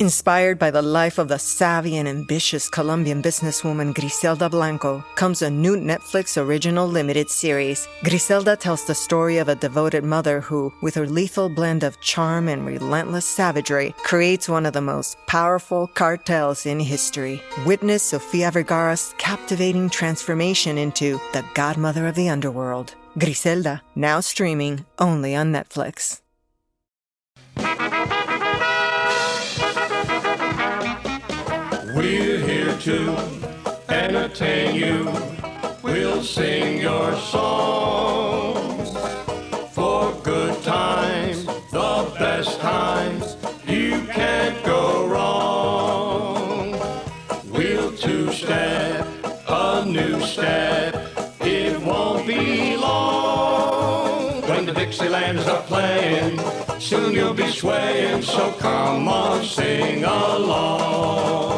Inspired by the life of the savvy and ambitious Colombian businesswoman Griselda Blanco comes a new Netflix original limited series. Griselda tells the story of a devoted mother who, with her lethal blend of charm and relentless savagery, creates one of the most powerful cartels in history. Witness Sofia Vergara's captivating transformation into the godmother of the underworld. Griselda, now streaming only on Netflix. We're here to entertain you. We'll sing your songs for good times, the best times. You can't go wrong. We'll two-step, a new step. It won't be long when the Dixielanders are playing. Soon you'll be swaying, so come on, sing along.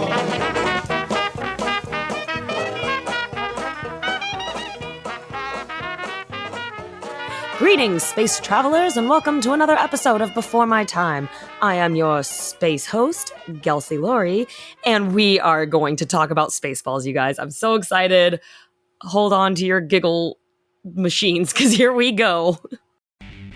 Greetings, space travelers, and welcome to another episode of Before My Time. I am your space host, Gelsey Laurie, and we are going to talk about Spaceballs, you guys. I'm so excited. Hold on to your giggle machines, because here we go.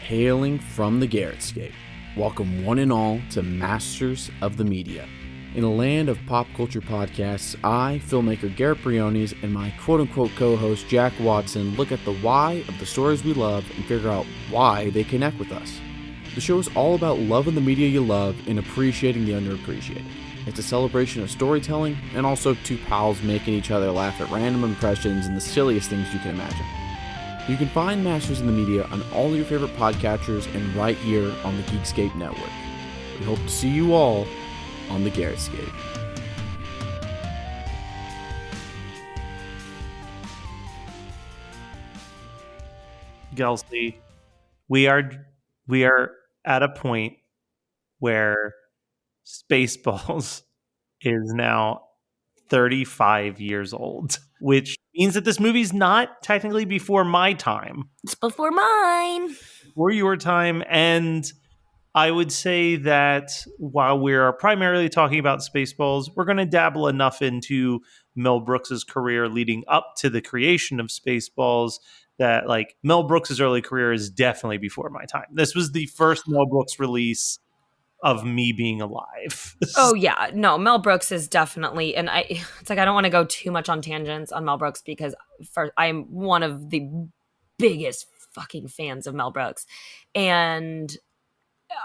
Hailing from the Garrettscape, welcome one and all to Masters of the Media. In a land of pop culture podcasts, I, filmmaker Garrett Briones, and my quote-unquote co-host Jack Watson look at the why of the stories we love and figure out why they connect with us. The show is all about loving the media you love and appreciating the underappreciated. It's a celebration of storytelling and also two pals making each other laugh at random impressions and the silliest things you can imagine. You can find Masters in the Media on all your favorite podcatchers and right here on the Geekscape Network. We hope to see you all on the Garrettscape. Gelsey, we are at a point where Spaceballs is now 35 years old, which means that this movie's not technically before my time. It's before mine. Before your time. And I would say that while we're primarily talking about Spaceballs, we're going to dabble enough into Mel Brooks' career leading up to the creation of Spaceballs that, like, Mel Brooks' early career is definitely before my time. This was the first Mel Brooks release of me being alive. Oh yeah, no, Mel Brooks is definitely, and it's like I don't want to go too much on tangents on Mel Brooks because I'm one of the biggest fucking fans of Mel Brooks, and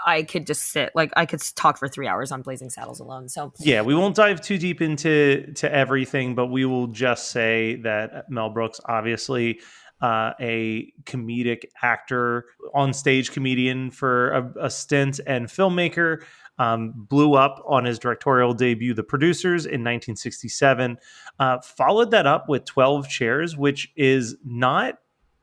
I could just I could talk for 3 hours on Blazing Saddles alone. So yeah, we won't dive too deep into everything, but we will just say that Mel Brooks, obviously, a comedic actor, on-stage comedian for a stint, and filmmaker, blew up on his directorial debut, The Producers, in 1967. Followed that up with 12 Chairs, which is not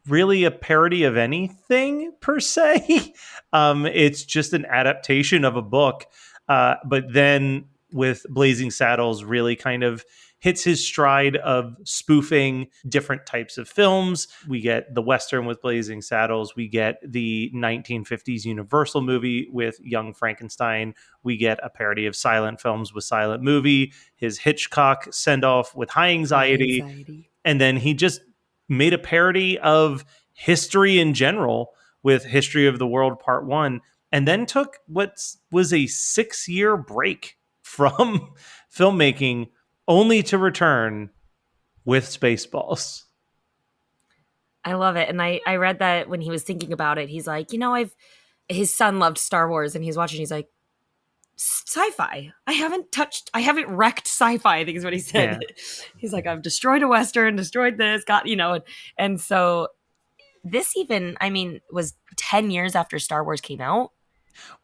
really a parody of anything per se. It's just an adaptation of a book. But then with Blazing Saddles really kind of hits his stride of spoofing different types of films. We get the Western with Blazing Saddles. We get the 1950s Universal movie with Young Frankenstein. We get a parody of silent films with Silent Movie, his Hitchcock send-off with High Anxiety. And then he just made a parody of history in general with History of the World Part 1, and then took what was a 6-year break from filmmaking only to return with Spaceballs. I love it. And I read that when he was thinking about it, he's like, his son loved Star Wars and he's watching, he's like, sci-fi. I haven't wrecked sci-fi, I think is what he said. Yeah. He's like, I've destroyed a Western, destroyed this, and so this even, was 10 years after Star Wars came out.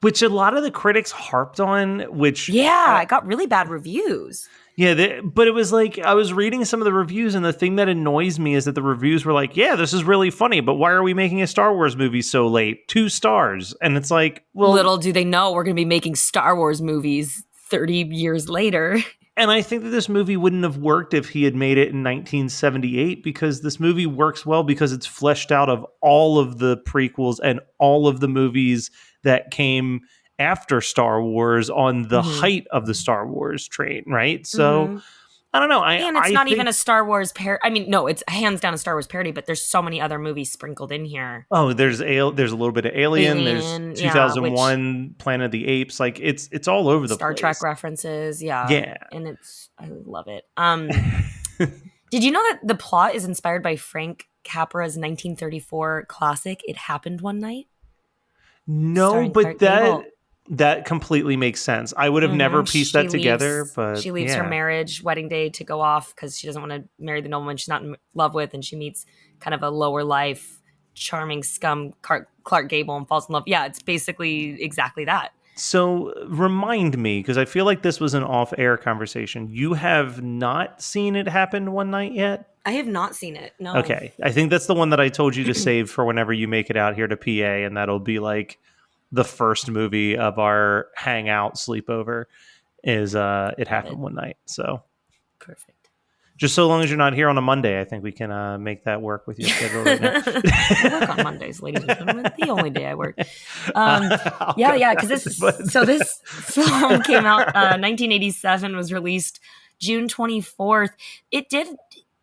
Which a lot of the critics harped on, which... Yeah, it got really bad reviews. Yeah, but it was like, I was reading some of the reviews, and the thing that annoys me is that the reviews were like, yeah, this is really funny, but why are we making a Star Wars movie so late? 2 stars. And it's like, well... Little do they know we're going to be making Star Wars movies 30 years later. And I think that this movie wouldn't have worked if he had made it in 1978, because this movie works well because it's fleshed out of all of the prequels and all of the movies that came after Star Wars on the height of the Star Wars train, right? So I don't know. And it's I not think, even a Star Wars I mean, no, it's hands down a Star Wars parody, but there's so many other movies sprinkled in here. oh, there's a little bit of Alien. There's yeah, 2001, Planet of the Apes. Like it's all over the Star place. Trek references, Yeah. and I love it. Did you know that the plot is inspired by Frank Capra's 1934 classic "It Happened One Night"? No, Starring but Clark Gable. that completely makes sense. I would have never pieced that together, but she leaves her marriage wedding day to go off because she doesn't want to marry the nobleman she's not in love with, and she meets kind of a lower life, charming scum Clark Gable and falls in love. Yeah, it's basically exactly that. So remind me, because I feel like this was an off-air conversation. You have not seen It Happened One Night yet? I have not seen it. No. Okay. I think that's the one that I told you to save for whenever you make it out here to PA, and that'll be like the first movie of our hangout sleepover is It Happened One Night. So perfect. Just so long as you're not here on a Monday, I think we can make that work with your schedule right now. I work on Mondays, ladies and gentlemen. The only day I work. Because this film came out 1987, was released June 24th. It did,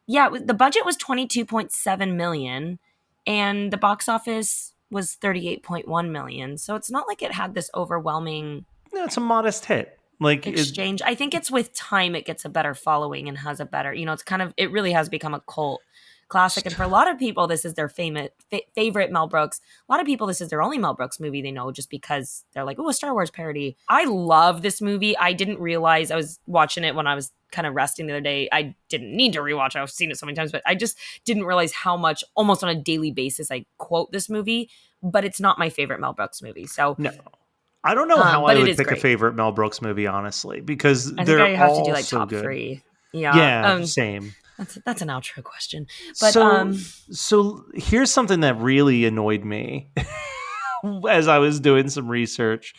the budget was $22.7 million, and the box office was $38.1 million. So it's not like it had this overwhelming. No, it's a modest hit. Like exchange. I think it's with time it gets a better following and has a better, it's kind of, it really has become a cult classic. And for a lot of people, this is their favorite Mel Brooks. A lot of people, this is their only Mel Brooks movie they know, just because they're like, oh, a Star Wars parody. I love this movie. I didn't realize, I was watching it when I was kind of resting the other day. I didn't need to rewatch it. I've seen it so many times, but I just didn't realize how much, almost on a daily basis, I quote this movie. But it's not my favorite Mel Brooks movie. So no. I don't know how I would pick great. A favorite Mel Brooks movie, honestly, because I they're think I have all to do like so top good. 3. Yeah, same. That's an outro question. But so here's something that really annoyed me as I was doing some research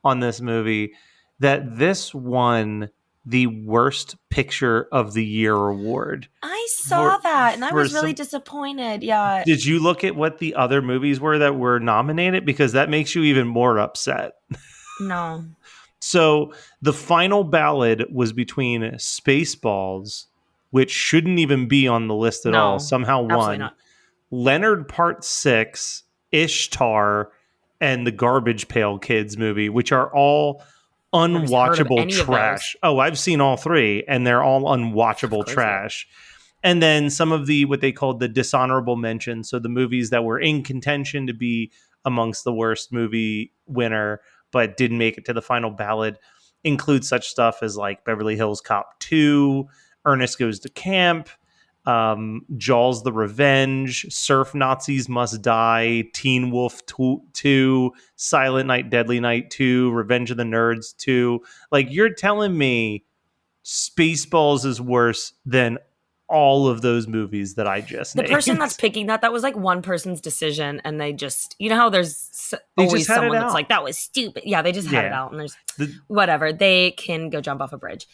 on this movie, that this won the worst picture of the year award. I saw that, and I was really disappointed. Yeah. Did you look at what the other movies were that were nominated? Because that makes you even more upset. No. So the final ballot was between Spaceballs, which shouldn't even be on the list at all, somehow won. Not. Leonard Part 6, Ishtar, and the Garbage Pail Kids movie, which are all unwatchable trash. Oh, I've seen all 3, and they're all unwatchable trash. And then some of the, what they called the dishonorable mentions, so the movies that were in contention to be amongst the worst movie winner, but didn't make it to the final ballot, include such stuff as like Beverly Hills Cop 2, Ernest Goes to Camp, Jaws the Revenge, Surf Nazis Must Die, Teen Wolf 2, Silent Night, Deadly Night 2, Revenge of the Nerds 2. Like, you're telling me Spaceballs is worse than all of those movies that I just named. The person that's picking that was like one person's decision, and they just, how there's always someone that's like, that was stupid. Yeah, they just had it out, and there's whatever. They can go jump off a bridge.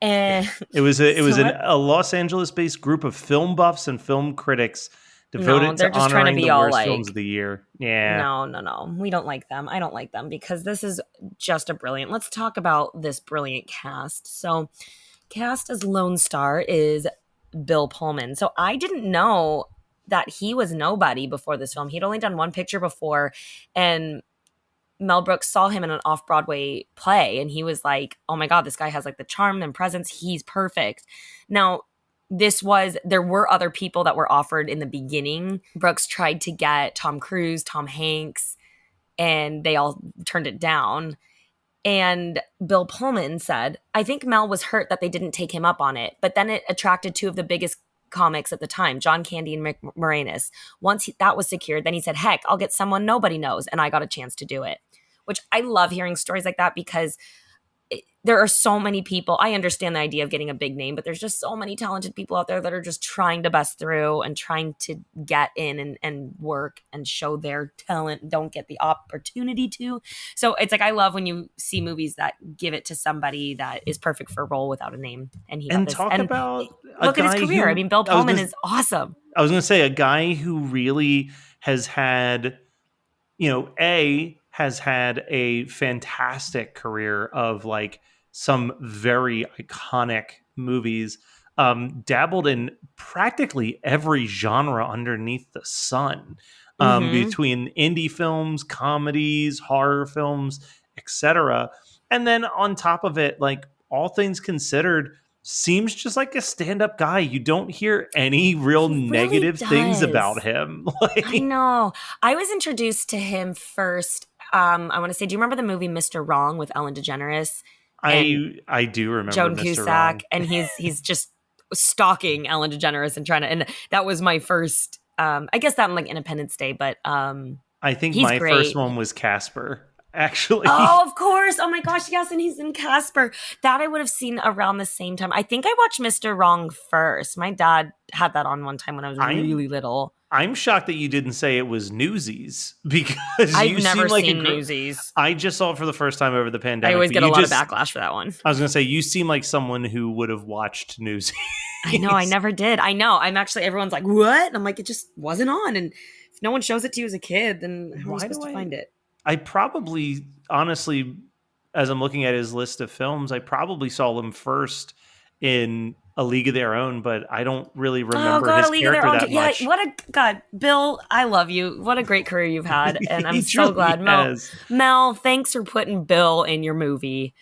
And it was a Los Angeles-based group of film buffs and film critics devoted to honoring the worst films of the year. Yeah. No. We don't like them. I don't like them because this is just a brilliant. Let's talk about this brilliant cast. So, cast as Lone Star is Bill Pullman. So I didn't know that he was nobody before this film. He'd only done one picture before, and Mel Brooks saw him in an off-Broadway play, and he was like, oh my God, this guy has like the charm and presence. He's perfect. Now, there were other people that were offered in the beginning. Brooks tried to get Tom Cruise, Tom Hanks, and they all turned it down. And Bill Pullman said, I think Mel was hurt that they didn't take him up on it. But then it attracted 2 of the biggest comics at the time, John Candy and Mick Moranis. Once that was secured, then he said, heck, I'll get someone nobody knows. And I got a chance to do it. Which I love hearing stories like that because there are so many people. I understand the idea of getting a big name, but there's just so many talented people out there that are just trying to bust through and trying to get in and work and show their talent, don't get the opportunity to. So it's like, I love when you see movies that give it to somebody that is perfect for a role without a name. And he got this. Talk about look at his career. Bill Pullman is awesome. I was going to say, a guy who really has had, has had a fantastic career of like some very iconic movies. Dabbled in practically every genre underneath the sun, Mm-hmm. between indie films, comedies, horror films, etc. And then on top of it, like all things considered, seems just like a stand-up guy. You don't hear any real He really negative things about does. him. I know. I was introduced to him first. I want to say, do you remember the movie Mr. Wrong with Ellen DeGeneres and I do remember Joan Mr. Cusack? Wrong. And he's just stalking Ellen DeGeneres and trying to, and that was my first, I guess that and like Independence Day, but I think he's my first great. one was Casper, actually. Oh, of course. Oh my gosh, yes, and he's in Casper. That I would have seen around the same time. I think I watched Mr. Wrong first. My dad had that on one time when I was I'm really little. I'm shocked that you didn't say it was Newsies because I've you never seem like seen Newsies. I just saw it for the first time over the I pandemic. always But get a you lot of just backlash for that one. I was going to say you seem like someone who would have watched Newsies. I know, I never did. I know. I'm actually, everyone's like, what? And I'm like, it just wasn't on. And if no one shows it to you as a kid, then how are you supposed to find it? I probably, honestly, as I'm looking at his list of films, I probably saw them first in A League of Their Own, but I don't really Oh remember God, his A League of Their character Own. that Yeah, much. what a God, Bill. I love you. What a great career you've had, and I'm He so truly glad, has. Mel. Thanks for putting Bill in your movie.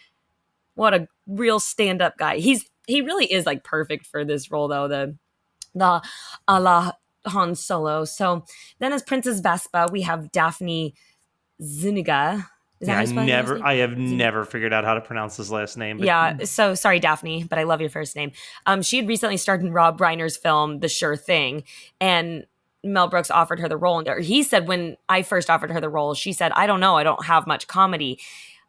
What a real stand-up guy. He really is like perfect for this role, though. The a la Han Solo. So then, as Princess Vespa, we have Daphne Zuniga. Is that how you spell your last name? I have never figured out how to pronounce his last name. But Yeah, so sorry, Daphne, but I love your first name. She had recently starred in Rob Reiner's film The Sure Thing, and Mel Brooks offered her the role. Or he said when I first offered her the role, she said, "I don't know, I don't have much comedy."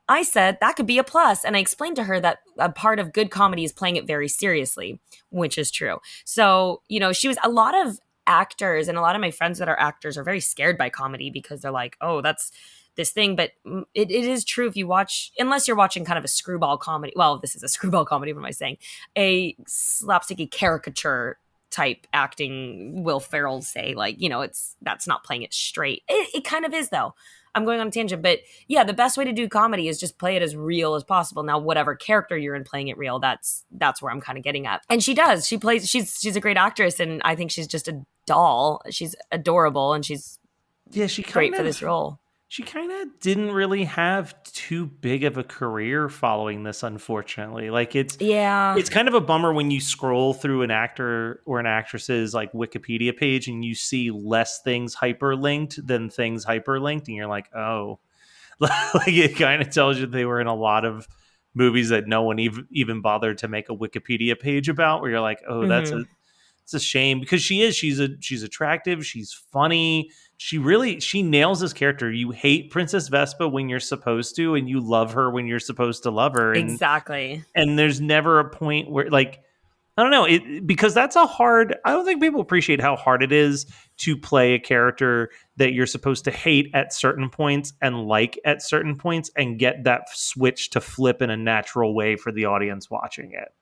I said that could be a plus, and I explained to her that a part of good comedy is playing it very seriously, which is true. So she was a lot of actors, and a lot of my friends that are actors are very scared by comedy because they're like, "Oh, that's." This thing, but it is true if you watch, unless you're watching kind of a screwball comedy. Well, this is a screwball comedy. What am I saying? A slapsticky caricature type acting. Will Ferrell say that's not playing it straight. It kind of is though. I'm going on a tangent, but yeah, the best way to do comedy is just play it as real as possible. Now, whatever character you're in, playing it real, that's where I'm kind of getting at. And she does. She's a great actress, and I think she's just a doll. She's adorable, and she's great for this role. She kind of didn't really have too big of a career following this, unfortunately. Like it's kind of a bummer when you scroll through an actor or an actress's like Wikipedia page and you see less things hyperlinked than things hyperlinked, and you're like, oh, like it kind of tells you they were in a lot of movies that no one even bothered to make a Wikipedia page about. Where you're like, oh, it's a shame because she's attractive, she's funny. She nails this character. You hate Princess Vespa when you're supposed to, and you love her when you're supposed to love her. And, exactly. And there's never a point where, like, I don't know, because that's I don't think people appreciate how hard it is to play a character that you're supposed to hate at certain points and like at certain points and get that switch to flip in a natural way for the audience watching it.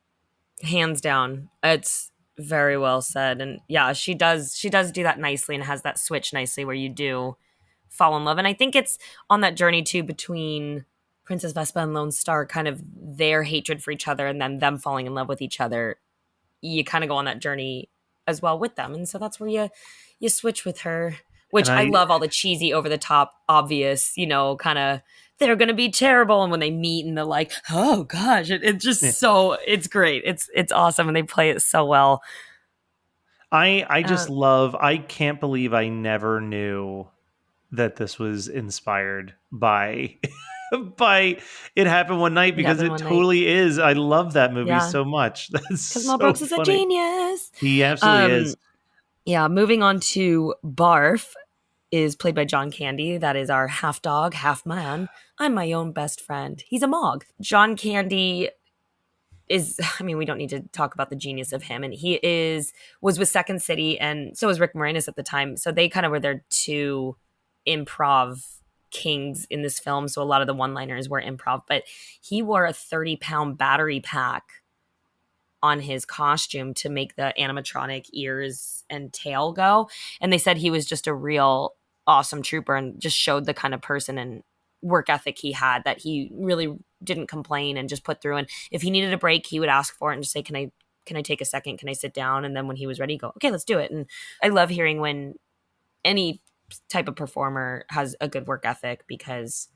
Hands down. It's very well said. And yeah, she does do that nicely and has that switch nicely where you do fall in love. And I think it's on that journey too between Princess Vespa and Lone Star, kind of their hatred for each other and then them falling in love with each other. You kind of go on that journey as well with them. And so that's where you switch with her, which I love all the cheesy, over the top, obvious, kind of they're going to be terrible. And when they meet and they're like, oh gosh, it's just it's great. It's awesome. And they play it so well. I just love, I can't believe I never knew that this was inspired by It Happened One Night, because it totally is. I love that movie so much. That's because Mel Brooks is a genius. He absolutely is. Yeah, moving on to Barf is played by John Candy. That is our half dog, half man. I'm my own best friend. He's a Mog. John Candy is, we don't need to talk about the genius of him. And he was with Second City, and so was Rick Moranis at the time. So they kind of were their two improv kings in this film. So a lot of the one-liners were improv, but he wore a 30-pound battery pack on his costume to make the animatronic ears and tail go. And they said he was just a real awesome trooper and just showed the kind of person and work ethic he had, that he really didn't complain and just put through. And if he needed a break, he would ask for it and just say, can I take a second? Can I sit down? And then when he was ready, go, okay, let's do it. And I love hearing when any type of performer has a good work ethic, because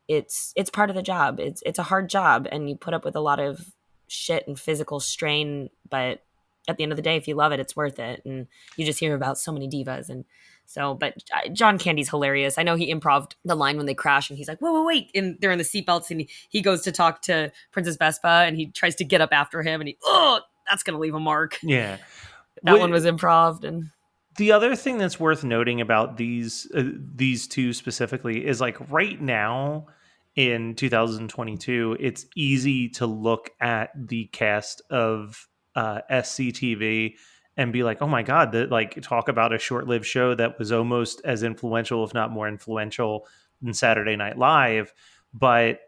it's part of the job. It's a hard job, and you put up with a lot of shit and physical strain, but at the end of the day, if you love it, it's worth it. And you just hear about so many divas. And so, but John Candy's hilarious. I know he improv'd the line when they crash, and he's like, whoa, wait. And they're in the seatbelts, and he goes to talk to Princess Vespa, and he tries to get up after him, and that's going to leave a mark. Yeah. That one was improv'd. And the other thing that's worth noting about these two specifically is, like, right now in 2022, it's easy to look at the cast of SCTV and be like, oh my God, talk about a short-lived show that was almost as influential, if not more influential, than Saturday Night Live. But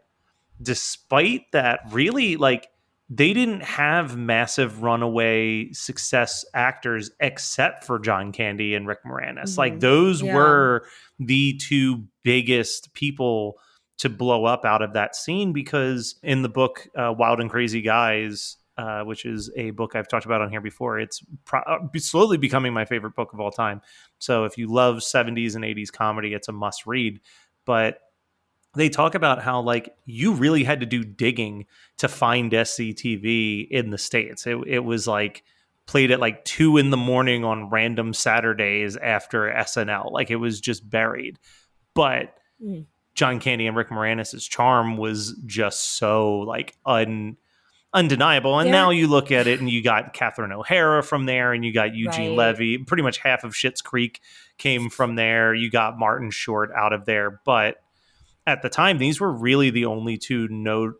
despite that, really, like, they didn't have massive runaway success actors except for John Candy and Rick Moranis. Mm-hmm. Like, those were the two biggest people to blow up out of that scene, because in the book Wild and Crazy Guys, which is a book I've talked about on here before, it's slowly becoming my favorite book of all time. So if you love 70s and 80s comedy, it's a must read. But they talk about how, like, you really had to do digging to find SCTV in the States. It was like played at like 2 a.m. on random Saturdays after SNL. Like, it was just buried. But John Candy and Rick Moranis' charm was just so, like, undeniable. And now you look at it and you got Catherine O'Hara from there, and you got Eugene Levy. Pretty much half of Schitt's Creek came from there. You got Martin Short out of there. But at the time, these were really the only two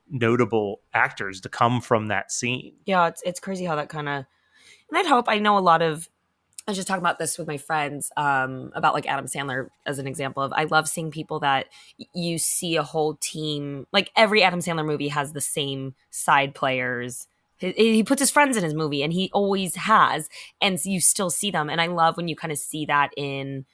notable actors to come from that scene. Yeah, it's crazy how that kind of... And I'd hope... I know a lot of... I was just talking about this with my friends about, like, Adam Sandler as an example of... I love seeing people that you see a whole team... Like, every Adam Sandler movie has the same side players. He puts his friends in his movie, and he always has. And you still see them. And I love when you kind of see that in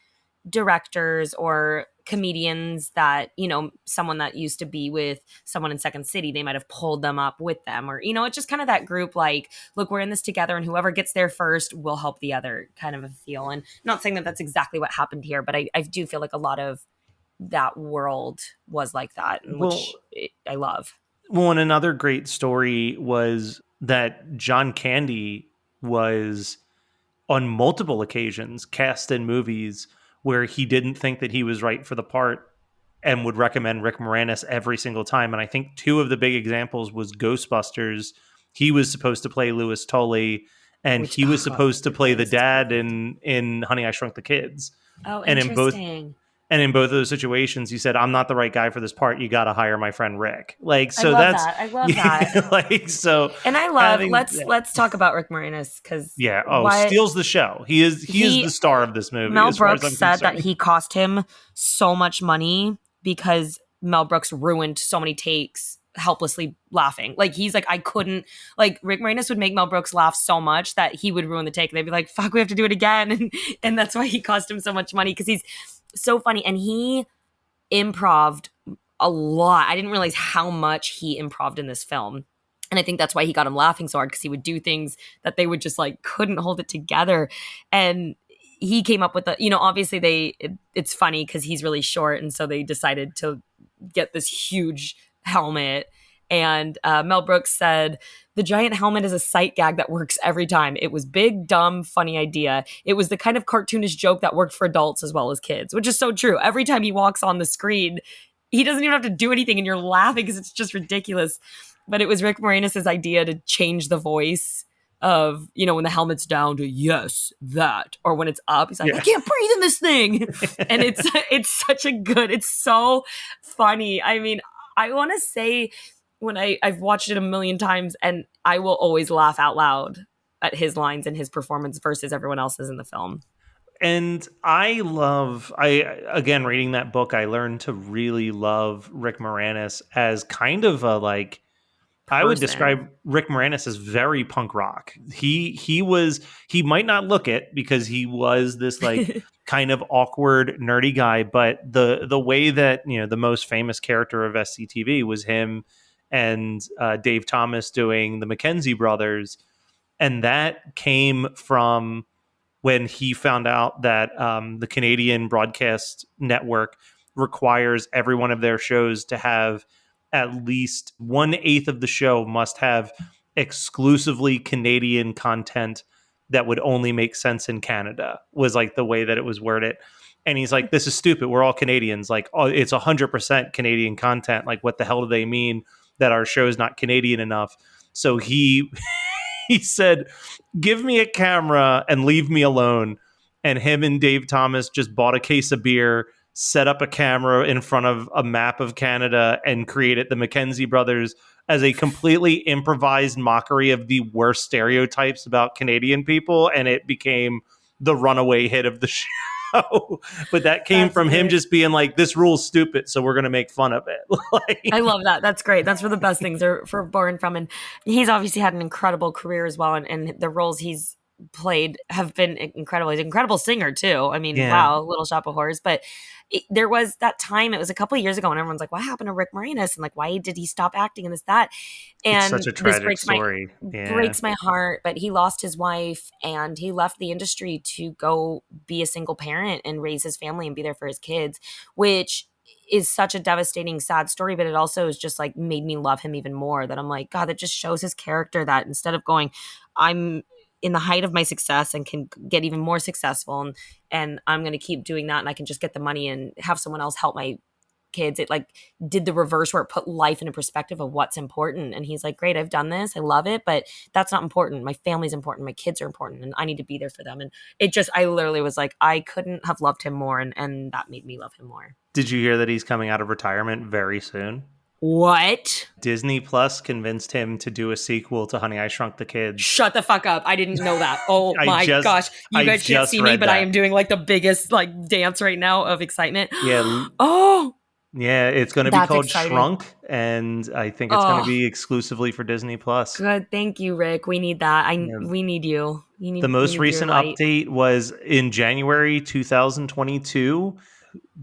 directors or comedians that, you know, someone that used to be with someone in Second City, they might have pulled them up with them, or, you know, it's just kind of that group, like, look, we're in this together, and whoever gets there first will help the other kind of a feel. And not saying that that's exactly what happened here, but I do feel like a lot of that world was like that, which I love. Well, and another great story was that John Candy was on multiple occasions cast in movies where he didn't think that he was right for the part and would recommend Rick Moranis every single time. And I think two of the big examples was Ghostbusters. He was supposed to play Louis Tully, and he was supposed to play the dad in Honey, I Shrunk the Kids. Oh, interesting. And in both of those situations, he said, I'm not the right guy for this part. You got to hire my friend Rick. Like, so I love that. Like, so. And I love, let's talk about Rick Moranis, because steals the show. He is the star of this movie. Mel Brooks said that he cost him so much money because Mel Brooks ruined so many takes helplessly laughing. Like, he's like, I couldn't, like, Rick Moranis would make Mel Brooks laugh so much that he would ruin the take. And they'd be like, fuck, we have to do it again. And that's why he cost him so much money, because he's so funny. And he improv'd a lot. I didn't realize how much he improv'd in this film. And I think that's why he got him laughing so hard, because he would do things that they would just, like, couldn't hold it together. And he came up with obviously it's funny because he's really short. And so they decided to get this huge helmet. And Mel Brooks said, the giant helmet is a sight gag that works every time. It was big, dumb, funny idea. It was the kind of cartoonish joke that worked for adults as well as kids, which is so true. Every time he walks on the screen, he doesn't even have to do anything, and you're laughing because it's just ridiculous. But it was Rick Moranis' idea to change the voice of, you know, when the helmet's down to yes, that, or when it's up, he's like, I can't breathe in this thing. And it's so funny. I mean, I want to say, when I've watched it a million times, and I will always laugh out loud at his lines and his performance versus everyone else's in the film. And again, reading that book, I learned to really love Rick Moranis as kind of a, like, I would describe Rick Moranis as very punk rock. He might not look it because he was this like kind of awkward, nerdy guy, but the way that, you know, the most famous character of SCTV was him and Dave Thomas doing the Mackenzie Brothers. And that came from when he found out that the Canadian broadcast network requires every one of their shows to have at least 1/8 of the show must have exclusively Canadian content that would only make sense in Canada, was like the way that it was worded. And he's like, this is stupid. We're all Canadians. Like, oh, it's 100% Canadian content. Like, what the hell do they mean that our show is not Canadian enough? So he said, give me a camera and leave me alone. And him and Dave Thomas just bought a case of beer, set up a camera in front of a map of Canada, and created the Mackenzie Brothers as a completely improvised mockery of the worst stereotypes about Canadian people. And it became the runaway hit of the show. But that came from him just being like, this rule's stupid, so we're going to make fun of it. Like, I love that. That's great. That's where the best things are for born from. And he's obviously had an incredible career as well. And the roles he's played have been incredible. He's an incredible singer too. I mean, wow, Little Shop of Horrors. But there was that time, it was a couple of years ago, and everyone's like, what happened to Rick Moranis? And like, why did he stop acting and this, that? And it's such a tragic story. Breaks my heart. But he lost his wife and he left the industry to go be a single parent and raise his family and be there for his kids, which is such a devastating, sad story. But it also is just like made me love him even more, that I'm like, God, that just shows his character, that instead of going, I'm in the height of my success and can get even more successful, and I'm going to keep doing that, and I can just get the money and have someone else help my kids. It like did the reverse, where it put life into perspective of what's important. And he's like, great, I've done this, I love it, but that's not important. My family's important, my kids are important, and I need to be there for them. And it just, I literally was like, I couldn't have loved him more, and that made me love him more. Did you hear that he's coming out of retirement very soon? What? Disney Plus convinced him to do a sequel to Honey, I Shrunk the Kids. Shut the fuck up. I didn't know that. Oh my gosh. You guys can't see me, but I am doing like the biggest like dance right now of excitement. Yeah. Oh. Yeah, it's going to be called Shrunk, and I think it's going to be exclusively for Disney Plus. Good. Thank you, Rick. We need that. We need you. The most recent update was in January 2022.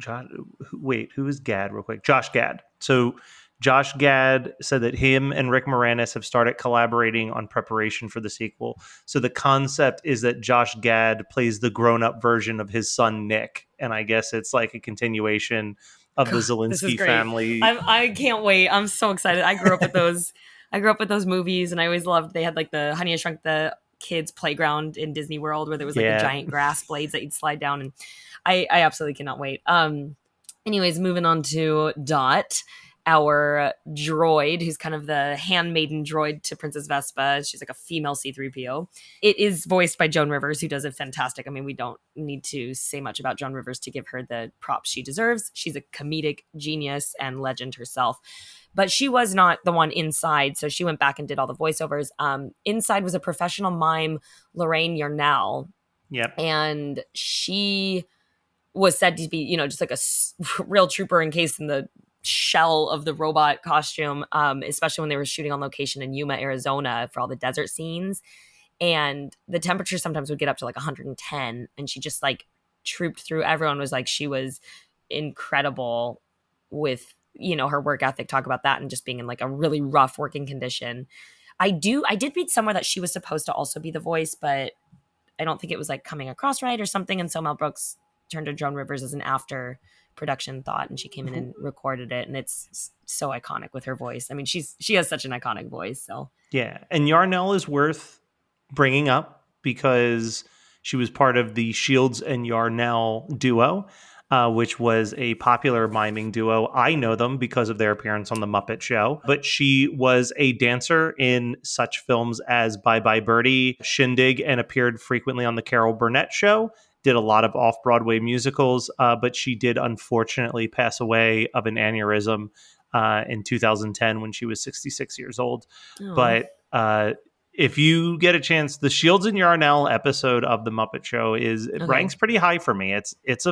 Who is Gad real quick? Josh Gad. So Josh Gad said that him and Rick Moranis have started collaborating on preparation for the sequel. So the concept is that Josh Gad plays the grown-up version of his son, Nick. And I guess it's like a continuation of the Zelensky family. I can't wait. I'm so excited. I grew up with those. I grew up with those movies, and I always loved, they had like the Honey, I Shrunk the Kids playground in Disney World, where there was like the giant grass blades that you'd slide down. And I absolutely cannot wait. Anyways, moving on to Dot, our droid, who's kind of the handmaiden droid to Princess Vespa. She's like a female C-3PO. It is voiced by Joan Rivers, who does a fantastic. I mean, we don't need to say much about Joan Rivers to give her the props she deserves. She's a comedic genius and legend herself. But she was not the one inside, so she went back and did all the voiceovers. Inside was a professional mime, Lorraine Yarnell. Yep. And she was said to be, just like a real trooper encased in the shell of the robot costume, especially when they were shooting on location in Yuma, Arizona for all the desert scenes. And the temperature sometimes would get up to like 110, and she just like trooped through. Everyone was like, she was incredible with, her work ethic, talk about that, and just being in like a really rough working condition. I did read somewhere that she was supposed to also be the voice, but I don't think it was like coming across right or something. And so Mel Brooks turned to Joan Rivers as an after production thought, and she came in and recorded it, and it's so iconic with her voice. I mean, she has such an iconic voice. So yeah, and Yarnell is worth bringing up because she was part of the Shields and Yarnell duo, which was a popular miming duo. I know them because of their appearance on The Muppet Show, but she was a dancer in such films as Bye Bye Birdie, Shindig, and appeared frequently on The Carol Burnett Show. Did a lot of off-Broadway musicals, but she did unfortunately pass away of an aneurysm in 2010 when she was 66 years old. Oh. But if you get a chance, the Shields and Yarnell episode of The Muppet Show ranks pretty high for me.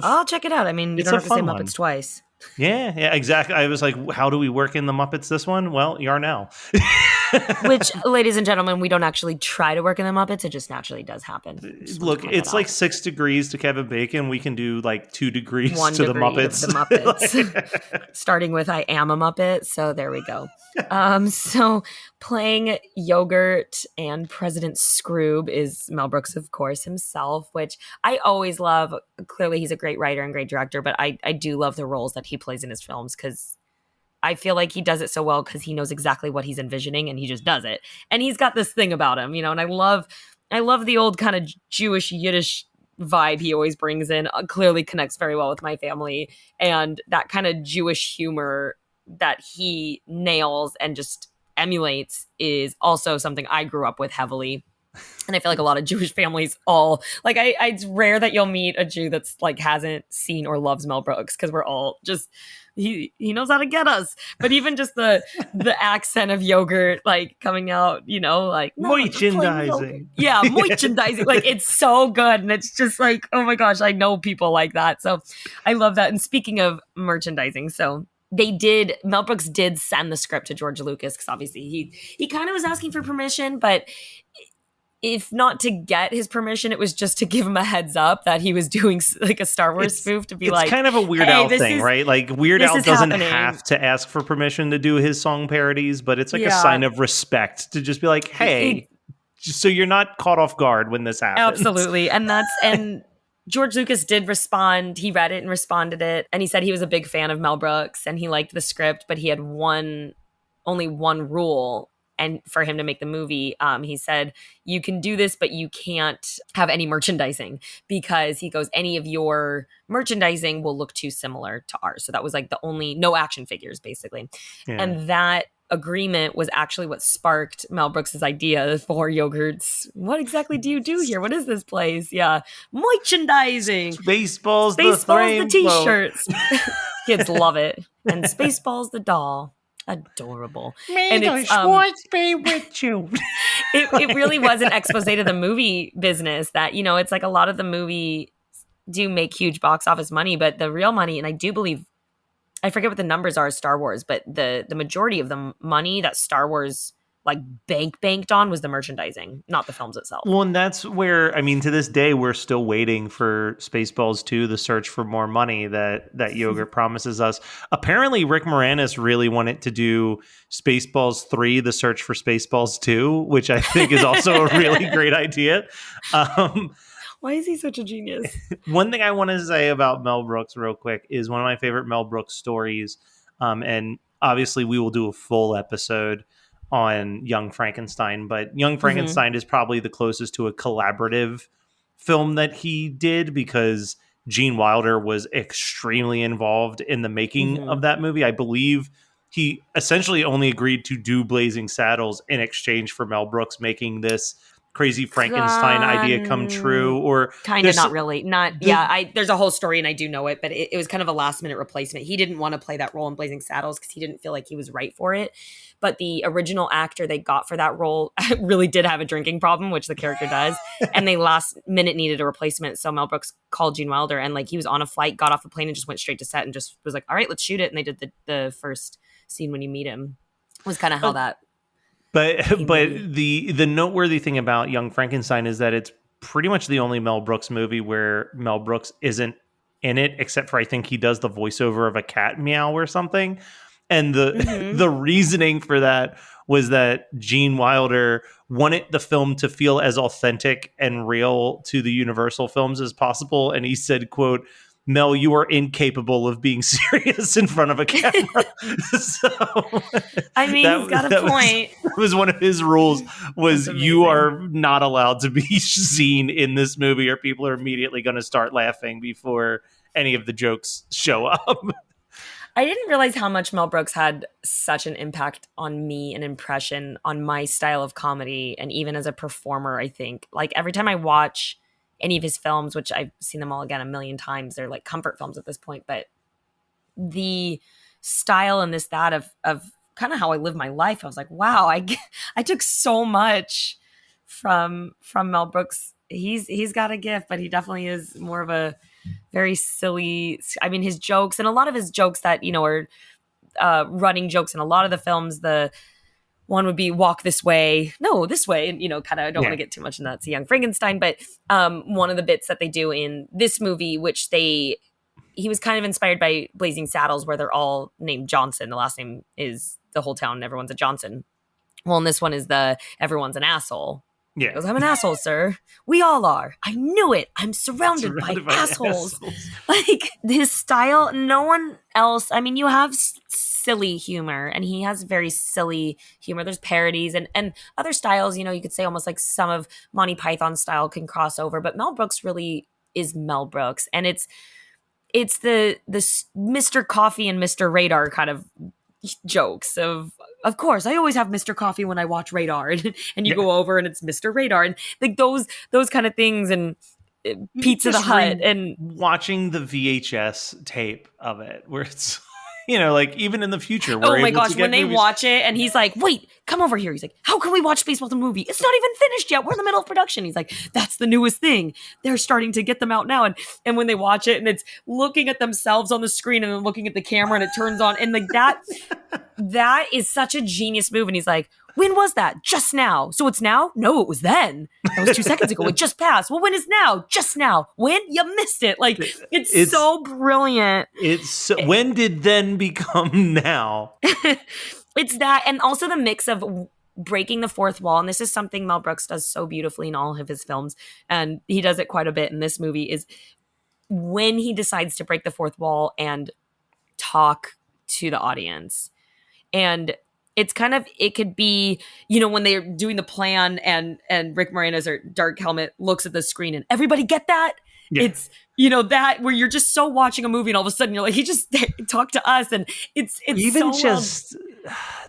I'll check it out. I mean, you don't have to say Muppets twice. Yeah, exactly. I was like, how do we work in the Muppets this one? Well, Yarnell. Which, ladies and gentlemen, we don't actually try to work in the Muppets. It just naturally does happen. Look, it's like 6 degrees to Kevin Bacon. We can do like 2 degrees 1 to the degree Muppets. Of the Muppets. Starting with I am a Muppet. So there we go. So playing Yogurt and President Scroob is Mel Brooks, of course, himself, which I always love. Clearly, he's a great writer and great director, but I do love the roles that he plays in his films because I feel like he does it so well because he knows exactly what he's envisioning and he just does it. And he's got this thing about him, and I love the old kind of Jewish Yiddish vibe he always brings in. Clearly connects very well with my family, and that kind of Jewish humor that he nails and just emulates is also something I grew up with heavily. And I feel like a lot of Jewish families all like it's rare that you'll meet a Jew that's like hasn't seen or loves Mel Brooks because we're all just he knows how to get us. But even just the accent of Yogurt like coming out, like merchandising. Yeah, merchandising. Like it's so good. And it's just like, oh my gosh, I know people like that. So I love that. And speaking of merchandising, so Mel Brooks did send the script to George Lucas because obviously he kind of was asking for permission, but if not to get his permission, it was just to give him a heads up that he was doing like a Star Wars spoof to be like, it's kind of a Weird Al thing, right? Like Weird Al doesn't have to ask for permission to do his song parodies, but it's like a sign of respect to just be like, hey, just so you're not caught off guard when this happens. Absolutely. And George Lucas did respond. He read it and responded it. And he said he was a big fan of Mel Brooks and he liked the script, but he had only one rule. And for him to make the movie, he said, you can do this, but you can't have any merchandising because he goes, any of your merchandising will look too similar to ours. So that was like no action figures, basically. Yeah. And that agreement was actually what sparked Mel Brooks's idea for Yogurt's. What exactly do you do here? What is this place? Yeah. Merchandising. Spaceballs the t-shirts. Kids love it. And Spaceballs the doll. Adorable. May the Schwartz be with you. It really was an expose to the movie business that, it's like a lot of the movie do make huge box office money, but the real money, and I do believe, I forget what the numbers are of Star Wars, but the majority of the money that Star Wars like banked on was the merchandising, not the films itself. Well, and that's where, to this day, we're still waiting for Spaceballs 2, the search for more money that Yogurt promises us. Apparently, Rick Moranis really wanted to do Spaceballs 3, the search for Spaceballs 2, which I think is also a really great idea. Why is he such a genius? One thing I want to say about Mel Brooks real quick is one of my favorite Mel Brooks stories. And obviously, we will do a full episode on Young Frankenstein, but Young Frankenstein is probably the closest to a collaborative film that he did because Gene Wilder was extremely involved in the making of that movie. I believe he essentially only agreed to do Blazing Saddles in exchange for Mel Brooks making this crazy Frankenstein idea come true, or kind of not really. There's a whole story and I do know it, but it was kind of a last minute replacement. He didn't want to play that role in Blazing Saddles because he didn't feel like he was right for it. But the original actor they got for that role really did have a drinking problem, which the character does. And they last minute needed a replacement. So Mel Brooks called Gene Wilder and like he was on a flight, got off the plane and just went straight to set and just was like, all right, let's shoot it. And they did the first scene when you meet him was kind of how that. But the noteworthy thing about Young Frankenstein is that it's pretty much the only Mel Brooks movie where Mel Brooks isn't in it, except for I think he does the voiceover of a cat meow or something. And the reasoning for that was that Gene Wilder wanted the film to feel as authentic and real to the Universal films as possible. And he said, quote, Mel, you are incapable of being serious in front of a camera. So, he's got a point. That was one of his rules, was you are not allowed to be seen in this movie or people are immediately going to start laughing before any of the jokes show up. I didn't realize how much Mel Brooks had such an impact on me, an impression on my style of comedy. And even as a performer, I think like every time I watch any of his films, which I've seen them all again a million times, they're like comfort films at this point, but the style and that of kind of how I live my life, I was like, wow, I took so much from Mel Brooks. He's got a gift, but he definitely is more of a very silly, his jokes and a lot of his jokes that, are running jokes in a lot of the films, the one would be walk this way, no, this way. And, kind of, I don't want to get too much in that. It's a young Frankenstein. But one of the bits that they do in this movie, which he was kind of inspired by Blazing Saddles, where they're all named Johnson. The last name is the whole town. Everyone's a Johnson. Well, and this one is everyone's an asshole. Yeah. He goes, I'm an asshole, sir. We all are. I knew it. I'm surrounded by assholes. Like, his style, no one else. I mean, you have silly humor, and he has very silly humor. There's parodies and other styles, you could say almost like some of Monty Python's style can cross over. But Mel Brooks really is Mel Brooks. And it's the Mr. Coffee and Mr. Radar kind of jokes of course I always have Mr. Coffee when I watch Radar, and you go over and it's Mr. Radar, and like those kind of things, and Pizza the Hut, and watching the VHS tape of it where it's like even in the future we're oh my able gosh to get when they movies. watch it and he's like, wait, come over here. He's like, how can we watch Spaceballs the movie? It's not even finished yet. We're in the middle of production. He's like, that's the newest thing. They're starting to get them out now. And when they watch it and it's looking at themselves on the screen and then looking at the camera and it turns on, and like that is such a genius move. And he's like, when was that? Just now. So it's now? No, it was then. That was 2 seconds ago. It just passed. Well, when is now? Just now. When? You missed it. Like, it's so brilliant. When did then become now? It's that. And also the mix of breaking the fourth wall. And this is something Mel Brooks does so beautifully in all of his films. And he does it quite a bit in this movie, is when he decides to break the fourth wall and talk to the audience. And it's kind of, it could be, when they're doing the plan and Rick Moranis or Dark Helmet looks at the screen and everybody get that? Yeah. It's, that where you're just so watching a movie and all of a sudden you're like, he just talked to us, and it's even so just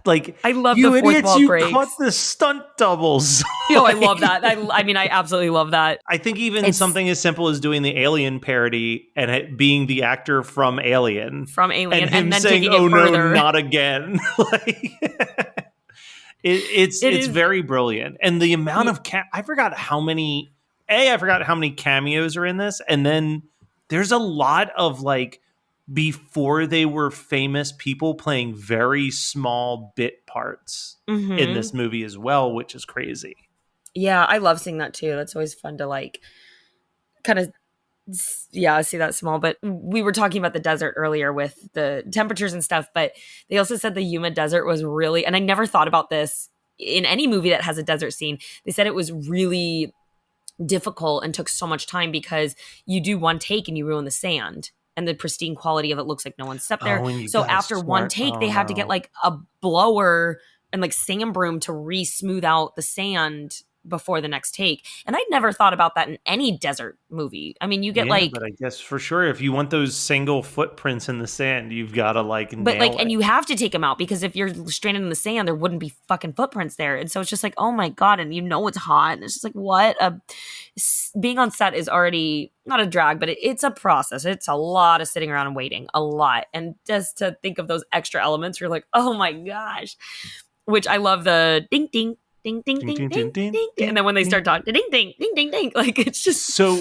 like, I love you the fourth idiots, wall you breaks. caught the stunt doubles. I love that. I mean, I absolutely love that. I think even something as simple as doing the Alien parody and it being the actor from Alien, and him then saying, "Oh no, not again." It's very brilliant, and the amount of I forgot how many cameos are in this, and then there's a lot of like before they were famous people playing very small bit parts in this movie as well, which is crazy. Yeah, I love seeing that too. That's always fun to like kind of, see that small. But we were talking about the desert earlier with the temperatures and stuff, but they also said the Yuma Desert was really, and I never thought about this in any movie that has a desert scene. They said it was really difficult and took so much time because you do one take and you ruin the sand. And the pristine quality of it looks like no one stepped there. So after one take, they had to get like a blower and like sand broom to re-smooth out the sand before the next take. And I'd never thought about that in any desert movie. I mean, you get but I guess for sure, if you want those single footprints in the sand, you've got to and you have to take them out, because if you're stranded in the sand, there wouldn't be fucking footprints there. And so it's just like, oh my God. And it's hot. And it's just like, being on set is already not a drag, but it's a process. It's a lot of sitting around and waiting, a lot. And just to think of those extra elements, you're like, oh my gosh, which I love the ding, ding, ding, ding, ding, ding, ding, ding. And then when they start talking, ding, ding, ding, ding, ding, like it's just so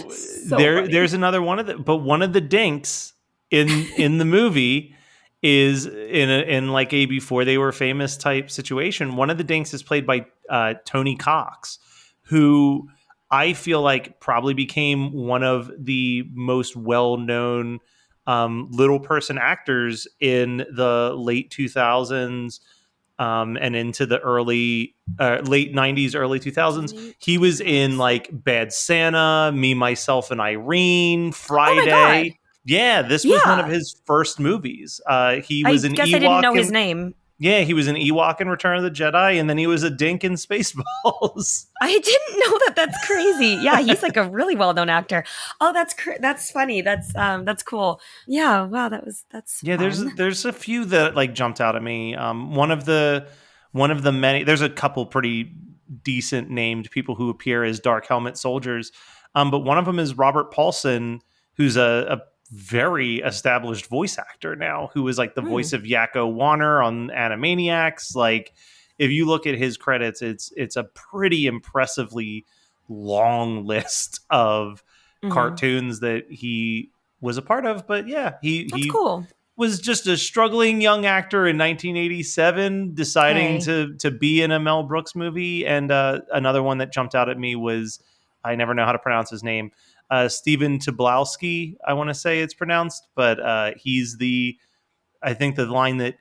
there's another one of one of the dinks in the movie is in like a before they were famous type situation. One of the dinks is played by Tony Cox, who I feel like probably became one of the most well-known little person actors in the late 2000s. And into the late 90s, early 2000s. He was in like Bad Santa, Me, Myself, and Irene, Friday. Yeah, this was one of his first movies. He was an Ewok. I didn't know his name. Yeah, he was an Ewok in Return of the Jedi, and then he was a dink in Spaceballs. I didn't know that. That's crazy. Yeah, he's like a really well-known actor. Oh, that's funny. That's cool. Yeah, wow, that's yeah. Fun. There's a few that like jumped out at me. One of the many. There's a couple pretty decent named people who appear as Dark Helmet soldiers, but one of them is Robert Paulson, who's a very established voice actor now, who is like the voice of Yakko Warner on Animaniacs. Like, if you look at his credits, it's a pretty impressively long list of cartoons that he was a part of. But yeah, That's cool. was just a struggling young actor in 1987 deciding to be in a Mel Brooks movie. And another one that jumped out at me was, I never know how to pronounce his name, Stephen Tobolowsky, I want to say it's pronounced, but he's I think the line that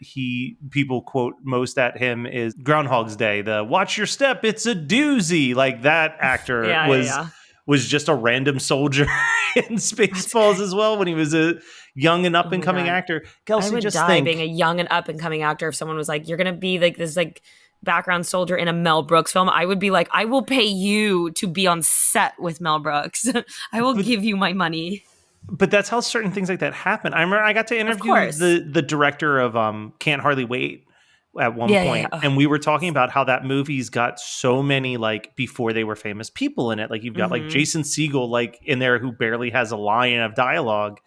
people quote most at him is Groundhog's Day, the "Watch your step, it's a doozy." Like that actor was just a random soldier in Spaceballs as well when he was a young and up and coming actor. Gelsey, I would just die being a young and up and coming actor if someone was like, "You're gonna be like this like background soldier in a Mel Brooks film." I would be like, "I will pay you to be on set with Mel Brooks. I will give you my money." But that's how certain things like that happen. I remember I got to interview the director of Can't Hardly Wait at one point. And we were talking about how that movie's got so many, like, before they were famous people in it. Like, you've got like Jason Segel, like, in there who barely has a line of dialogue.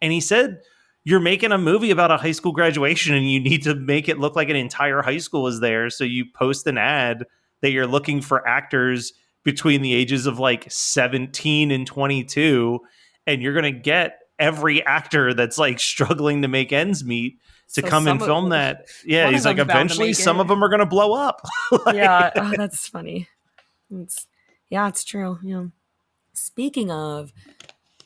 And he said, you're making a movie about a high school graduation and you need to make it look like an entire high school is there. So you post an ad that you're looking for actors between the ages of like 17 and 22. And you're going to get every actor that's like struggling to make ends meet to come and film that. Yeah, he's like, eventually some of them are going to blow up. Yeah, that's funny. It's true. Yeah. Speaking of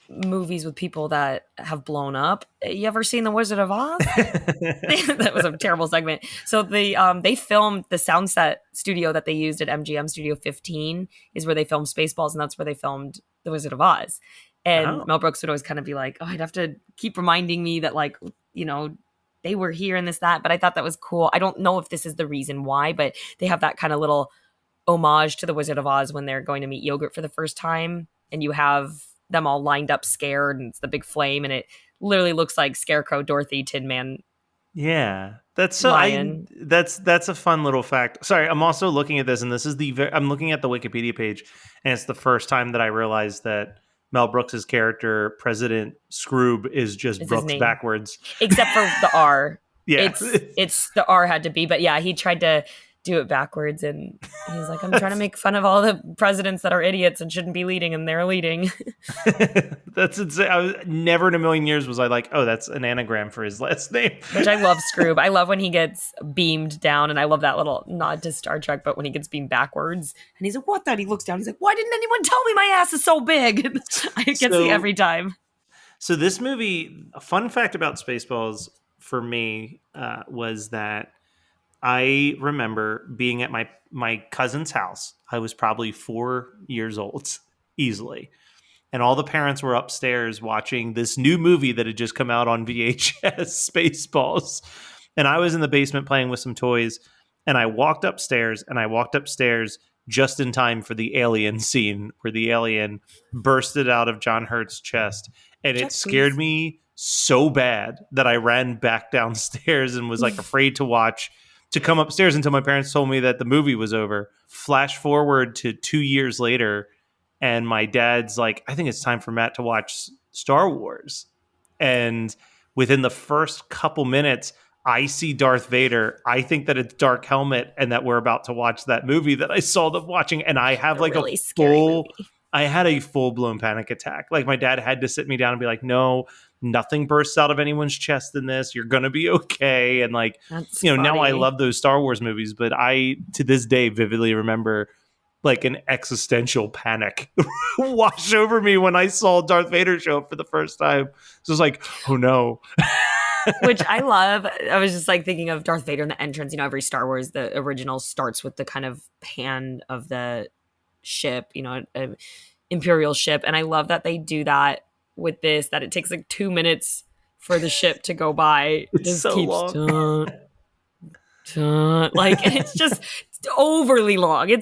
movies with people that have blown up, you ever seen The Wizard of Oz? That was a terrible segment. So they filmed the sound set studio that they used at MGM Studio 15 is where they filmed Spaceballs, and that's where they filmed The Wizard of Oz. And Mel Brooks would always kind of be like, I'd have to keep reminding me that, like, you know, they were here and this, that. But I thought that was cool. I don't know if this is the reason why, but they have that kind of little homage to The Wizard of Oz when they're going to meet Yogurt for the first time. And you have them all lined up scared, and it's the big flame. And it literally looks like Scarecrow, Dorothy, Tin Man. Yeah, that's so. That's a fun little fact. Sorry, I'm also looking at this, and this is I'm looking at the Wikipedia page, and it's the first time that I realized that Mel Brooks's character, President Scroob, is just Brooks backwards. Except for the R. Yeah. It's the R had to be, but yeah, he tried to do it backwards, and he's like, I'm trying to make fun of all the presidents that are idiots and shouldn't be leading, and they're leading. That's insane. Never in a million years was I like, oh, that's an anagram for his last name. Which I love Scroob. I love when he gets beamed down, and I love that little nod to Star Trek, but when he gets beamed backwards, and he's like, what that? He looks down, he's like, why didn't anyone tell me my ass is so big? I get see every time. So this movie, a fun fact about Spaceballs for me was that I remember being at my cousin's house. I was probably 4 years old, easily. And all the parents were upstairs watching this new movie that had just come out on VHS, Spaceballs. And I was in the basement playing with some toys. And I walked upstairs just in time for the alien scene where the alien bursted out of John Hurt's chest. And it scared me so bad that I ran back downstairs and was like afraid to come upstairs until my parents told me that the movie was over. Flash forward to 2 years later, and my dad's like, I think it's time for Matt to watch Star Wars. And within the first couple minutes, I see Darth Vader. I think that it's Dark Helmet and that we're about to watch that movie that I saw them watching. And I have like really I had a full-blown panic attack. Like my dad had to sit me down and be like, no, nothing bursts out of anyone's chest in this. You're going to be okay. And like, that's now I love those Star Wars movies, but I, to this day, vividly remember like an existential panic wash over me when I saw Darth Vader show up for the first time. So it was like, oh no. Which I love. I was just like thinking of Darth Vader in the entrance. Every Star Wars, the original starts with the kind of pan of the ship, an Imperial ship. And I love that they do that with this, that it takes like 2 minutes for the ship to go by. It's just so long. Like, and it's just overly long.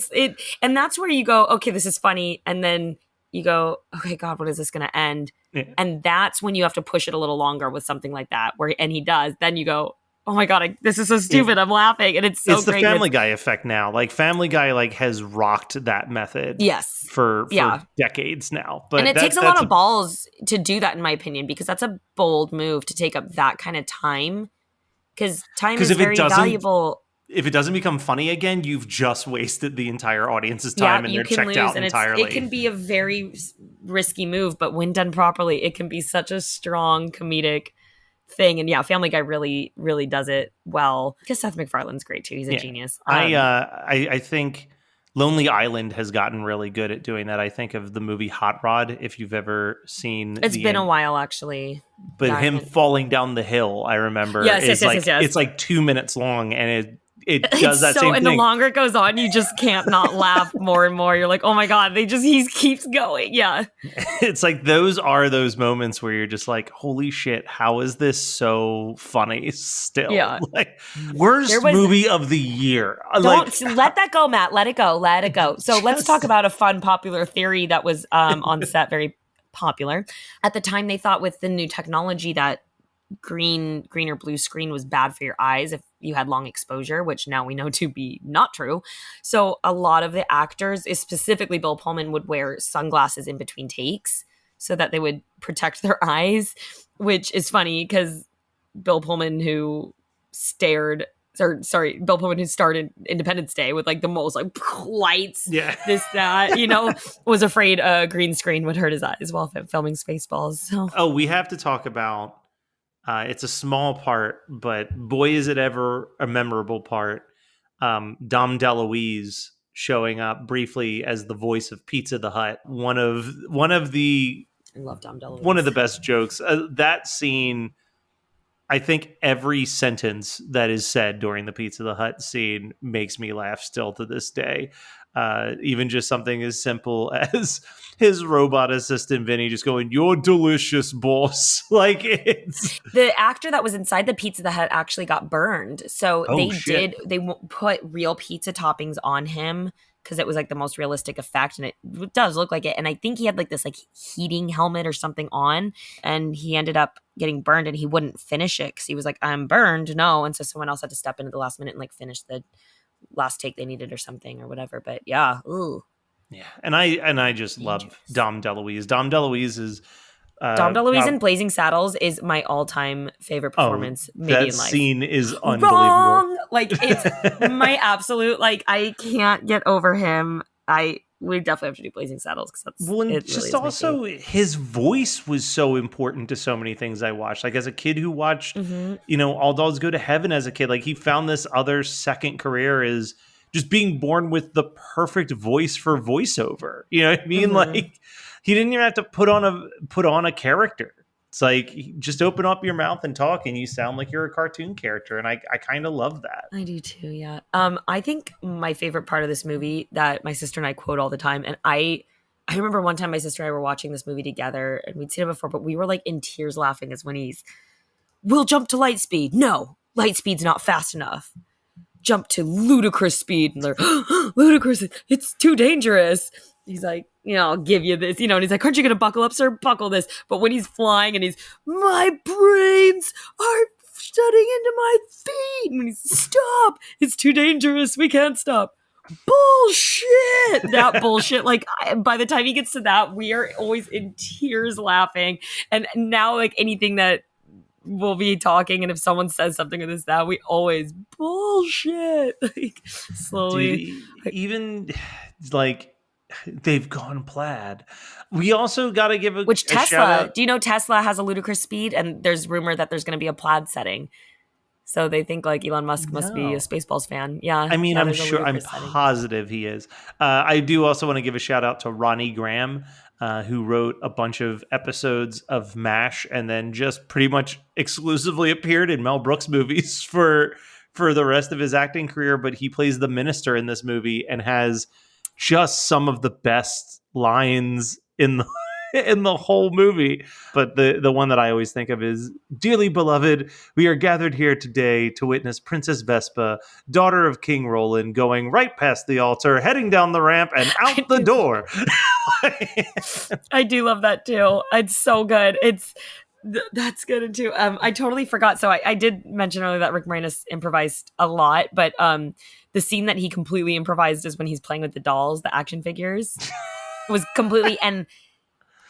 And that's where you go, okay, this is funny. And then you go, okay, God, when is this going to end? Yeah. And that's when you have to push it a little longer with something like that, and he does. Then you go, oh my God, this is so stupid. Yeah. I'm laughing. And it's so great. It's the Family Guy effect now. Like Family Guy has rocked that method. Yes. For decades now. But it takes a lot of balls to do that, in my opinion, because that's a bold move to take up that kind of time. Because time is very valuable. If it doesn't become funny again, you've just wasted the entire audience's time and they're checked out entirely. It can be a very risky move, but when done properly, it can be such a strong comedic thing. And yeah, Family Guy really, really does it well. Because Seth MacFarlane's great too. He's a genius. I think Lonely Island has gotten really good at doing that. I think of the movie Hot Rod, if you've ever seen. It's been a while, actually. But him falling down the hill, I remember. Yes. It's like 2 minutes long, and it does that same thing. And the longer it goes on, you just can't not laugh more and more. You're like, oh my God, he keeps going. Yeah. It's like those are those moments where you're just like, holy shit, how is this so funny still? Yeah. Like, worst movie of the year. Don't let that go, Matt. Let it go. Let it go. So let's talk about a fun popular theory that was on set, very popular. At the time, they thought with the new technology that green or blue screen was bad for your eyes if you had long exposure, which now we know to be not true. So a lot of the actors, specifically Bill Pullman, would wear sunglasses in between takes so that they would protect their eyes, which is funny because Bill Pullman, who starred Independence Day with like the most like lights, this, that, was afraid a green screen would hurt his eyes while filming Spaceballs. So. Oh, we have to talk about it's a small part, but boy, is it ever a memorable part. Dom DeLuise showing up briefly as the voice of Pizza the Hut. One of the I love Dom DeLuise. One of the best jokes. That scene, I think every sentence that is said during the Pizza the Hut scene makes me laugh still to this day. Even just something as simple as his robot assistant Vinny just going, "You're delicious, boss." Like, it's the actor that was inside the Pizza the Hut actually got burned. So they put real pizza toppings on him because it was like the most realistic effect, and it does look like it. And I think he had like this like heating helmet or something on, and he ended up getting burned, and he wouldn't finish it because he was like, "I'm burned, no." And so someone else had to step in at the last minute and like finish the last take they needed or something or whatever. But yeah, ooh. Yeah, and I just love Dom DeLuise. Dom DeLuise is Dom DeLuise in Blazing Saddles is my all-time favorite performance maybe in life. That scene is unbelievable. Wrong! Like, it's my absolute, like, I can't get over him. We definitely have to do Blazing Saddles because that's just really also his voice was so important to so many things I watched. Like, as a kid who watched, All Dogs Go to Heaven as a kid, like, he found this other second career is just being born with the perfect voice for voiceover. You know what I mean? Like, he didn't even have to put on a character. It's like, just open up your mouth and talk and you sound like you're a cartoon character. And I kind of love that. I do too, yeah. I think my favorite part of this movie that my sister and I quote all the time, and I remember one time my sister and I were watching this movie together and we'd seen it before, but we were like in tears laughing, is when we'll jump to light speed. No, light speed's not fast enough. Jump to ludicrous speed. And they're, ludicrous, it's too dangerous. He's like, I'll give you this, and he's like, aren't you going to buckle up, sir? Buckle this. But when he's flying and my brains are shutting into my feet. And he's, stop. It's too dangerous. We can't stop. Bullshit. That bullshit. Like, by the time he gets to that, we are always in tears laughing. And now, like, anything that we'll be talking, and if someone says something with this, that we always bullshit. Like, slowly. Dude, even, like, they've gone plaid. We also got to give a Tesla, shout out. Do you know Tesla has a ludicrous speed, and there's rumor that there's going to be a plaid setting. So they think like Elon Musk must be a Spaceballs fan. Yeah. I mean, I'm sure, I'm positive he is. I do also want to give a shout out to Ronnie Graham, who wrote a bunch of episodes of MASH and then just pretty much exclusively appeared in Mel Brooks movies for the rest of his acting career. But he plays the minister in this movie and has just some of the best lines in the whole movie. But the one that I always think of is, "Dearly beloved, we are gathered here today to witness Princess Vespa, daughter of King Roland, going right past the altar, heading down the ramp and out the door." I do love that too. It's so good. That's good too. I totally forgot. So I did mention earlier that Rick Moranis improvised a lot, but the scene that he completely improvised is when he's playing with the dolls, the action figures. It was completely, and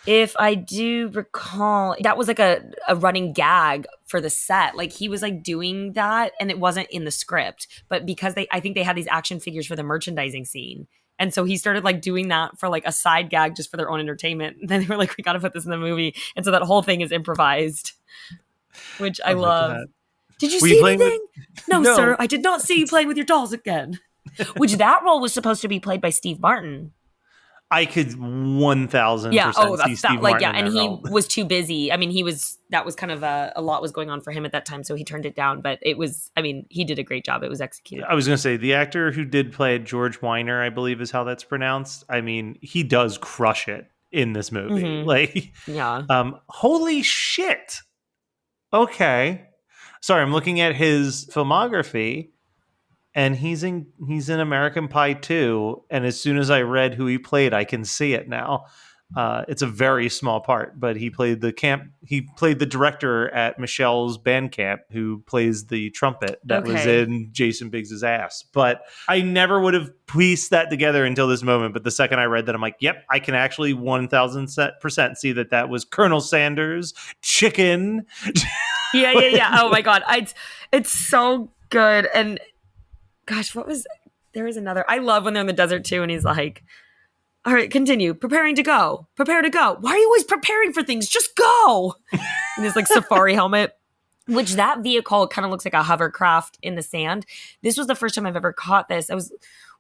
if I do recall, that was like a running gag for the set. Like, he was like doing that, and it wasn't in the script, but because I think they had these action figures for the merchandising scene. And so he started like doing that for like a side gag just for their own entertainment. And then they were like, we got to put this in the movie. And so that whole thing is improvised. which I Oh my love. God. Did you Were you see playing anything? No, No. sir, I did not see you playing with your dolls again. Which that role was supposed to be played by Steve Martin. I could 1,000% see Steve like, Martin yeah, in and that he role. was too busy. I mean, that was kind of a lot was going on for him at that time, so he turned it down. But it was, I mean, he did a great job. It was executed. I was going to say, the actor who did play George Weiner, I believe is how that's pronounced. I mean, he does crush it in this movie. Mhm. Like, Yeah. holy shit. Okay. Sorry, I'm looking at his filmography. And he's in American Pie 2, and as soon as I read who he played, I can see it now. It's a very small part, but he played the director at Michelle's band camp who plays the trumpet that was Okay. in Jason Biggs's ass. But I never would have pieced that together until this moment. But the second I read that, I'm like, yep, I can actually 1,000% see that was Colonel Sanders' chicken. Yeah. Oh my God. It's so good. And gosh, there was another. I love when they're in the desert too, and he's like, all right, continue. Prepare to go. Why are you always preparing for things? Just go. And his like safari helmet, which that vehicle kind of looks like a hovercraft in the sand. This was the first time I've ever caught this. I was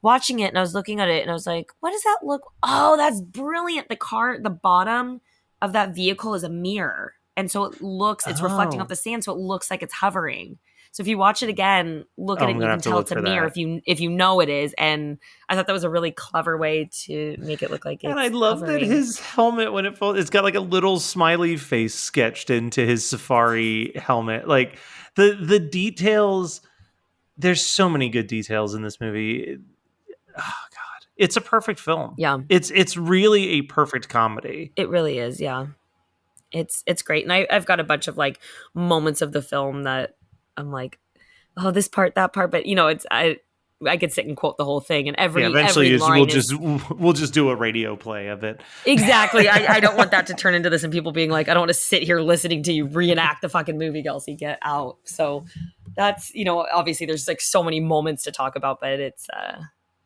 watching it and I was looking at it and I was like, what does that look? Oh, that's brilliant. The bottom of that vehicle is a mirror. And so it's reflecting off the sand. So it looks like it's hovering. So if you watch it again, look at it and you can tell it's a mirror if you know it is. And I thought that was a really clever way to make it look like it's And I love hovering. that his helmet, when it falls, it's got like a little smiley face sketched into his safari helmet. Like the details, there's so many good details in this movie. Oh God, it's a perfect film. Yeah. It's really a perfect comedy. It really is, yeah. It's great. And I've got a bunch of like moments of the film that I'm like, oh, this part, that part. But I could sit and quote the whole thing, and eventually every line we'll just do a radio play of it. Exactly. I don't want that to turn into this and people being like, I don't want to sit here listening to you reenact the fucking movie, Gelsey, get out. So that's, obviously there's like so many moments to talk about, but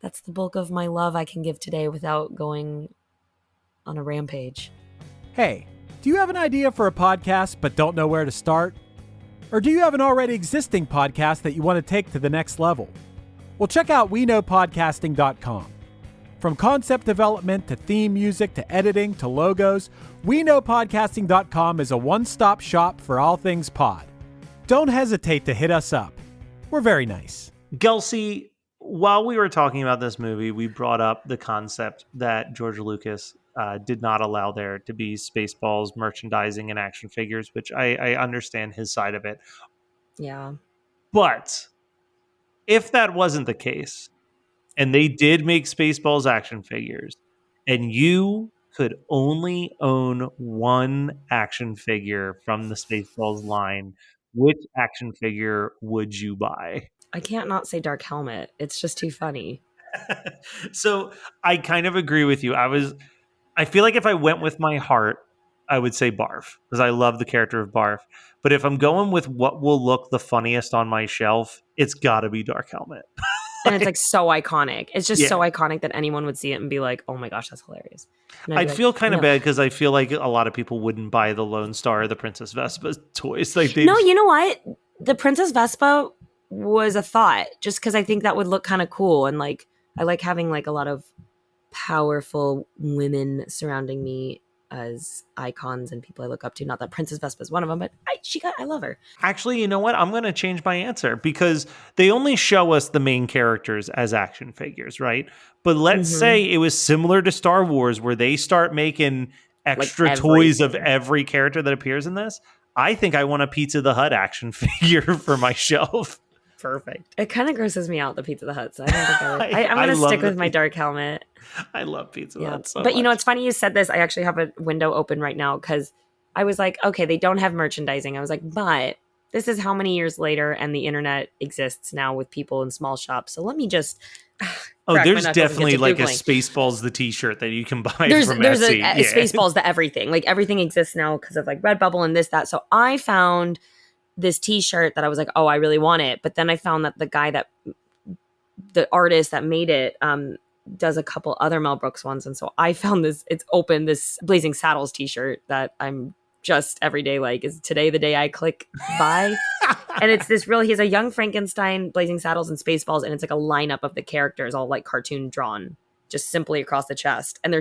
that's the bulk of my love I can give today without going on a rampage. Hey, do you have an idea for a podcast but don't know where to start? Or do you have an already existing podcast that you want to take to the next level? Well, check out WeKnowPodcasting.com. From concept development to theme music to editing to logos, WeKnowPodcasting.com is a one-stop shop for all things pod. Don't hesitate to hit us up. We're very nice. Gelsey, while we were talking about this movie, we brought up the concept that George Lucas did not allow there to be Spaceballs merchandising and action figures, which I understand his side of it. Yeah. But if that wasn't the case, and they did make Spaceballs action figures, and you could only own one action figure from the Spaceballs line, which action figure would you buy? I can't not say Dark Helmet. It's just too funny. So I kind of agree with you. I feel like if I went with my heart, I would say Barf, because I love the character of Barf. But if I'm going with what will look the funniest on my shelf, it's got to be Dark Helmet. And it's like so iconic. It's just so iconic that anyone would see it and be like, oh my gosh, that's hilarious. I'd feel kind of bad because I feel like a lot of people wouldn't buy the Lone Star or the Princess Vespa toys. Like No, you know what? The Princess Vespa was a thought just because I think that would look kind of cool. And like, I like having like a lot of powerful women surrounding me as icons and people I look up to. Not that Princess Vespa is one of them, but I love her. Actually, you know what? I'm going to change my answer because they only show us the main characters as action figures, right? But let's say it was similar to Star Wars where they start making extra like toys of every character that appears in this. I think I want a Pizza the Hut action figure for my shelf. Perfect. It kind of grosses me out, the Pizza the Hut. So I don't think I would. I'm going to stick with my Dark Helmet. I love Pizza the Hut so But much. it's funny you said this. I actually have a window open right now because I was like, okay, they don't have merchandising. I was like, but this is how many years later and the internet exists now with people in small shops. So let me just there's definitely like a Spaceballs the t-shirt that you can buy there's from a Etsy. Spaceballs the everything. Like everything exists now because of like Redbubble and this, that. So I found this t-shirt that I was like, oh, I really want it. But then I found that the artist that made it does a couple other Mel Brooks ones. And so I found this Blazing Saddles t-shirt that I'm just every day, like, is today the day I click buy? And it's this he has a Young Frankenstein, Blazing Saddles, and Spaceballs, and it's like a lineup of the characters all like cartoon drawn just simply across the chest. And they're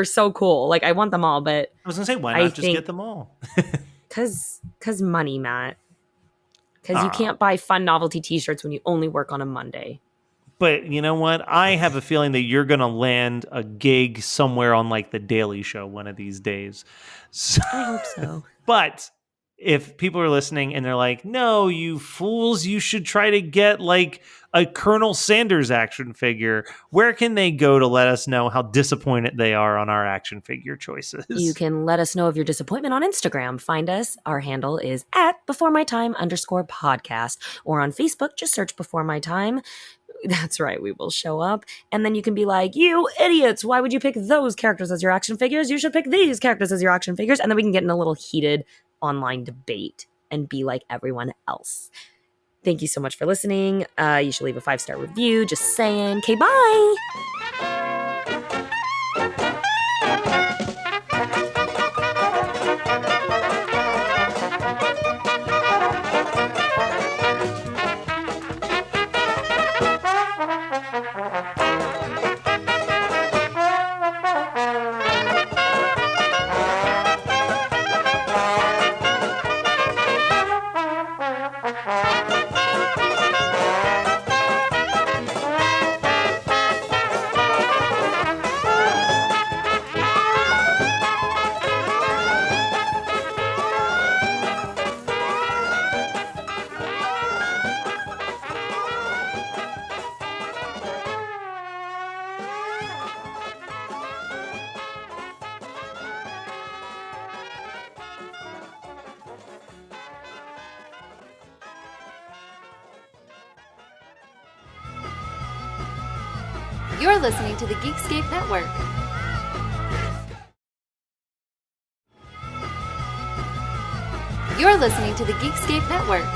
so cool. Like, I want them all, but I was gonna say, why not just get them all? Cause money, Matt. Because you can't buy fun novelty t-shirts when you only work on a Monday. But you know what? I have a feeling that you're going to land a gig somewhere on like The Daily Show one of these days. So, I hope so. But if people are listening and they're like, no, you fools, you should try to get like a Colonel Sanders action figure, where can they go to let us know how disappointed they are on our action figure choices? You can let us know of your disappointment on Instagram. Find us. Our handle is @BeforeMyTime_podcast. Or on Facebook, just search Before My Time. That's right, we will show up. And then you can be like, you idiots, why would you pick those characters as your action figures? You should pick these characters as your action figures. And then we can get in a little heated online debate and be like everyone else. Thank you so much for listening. You should leave a 5-star review. Just saying. Okay, bye. You're listening to the Geekscape Network. You're listening to the Geekscape Network.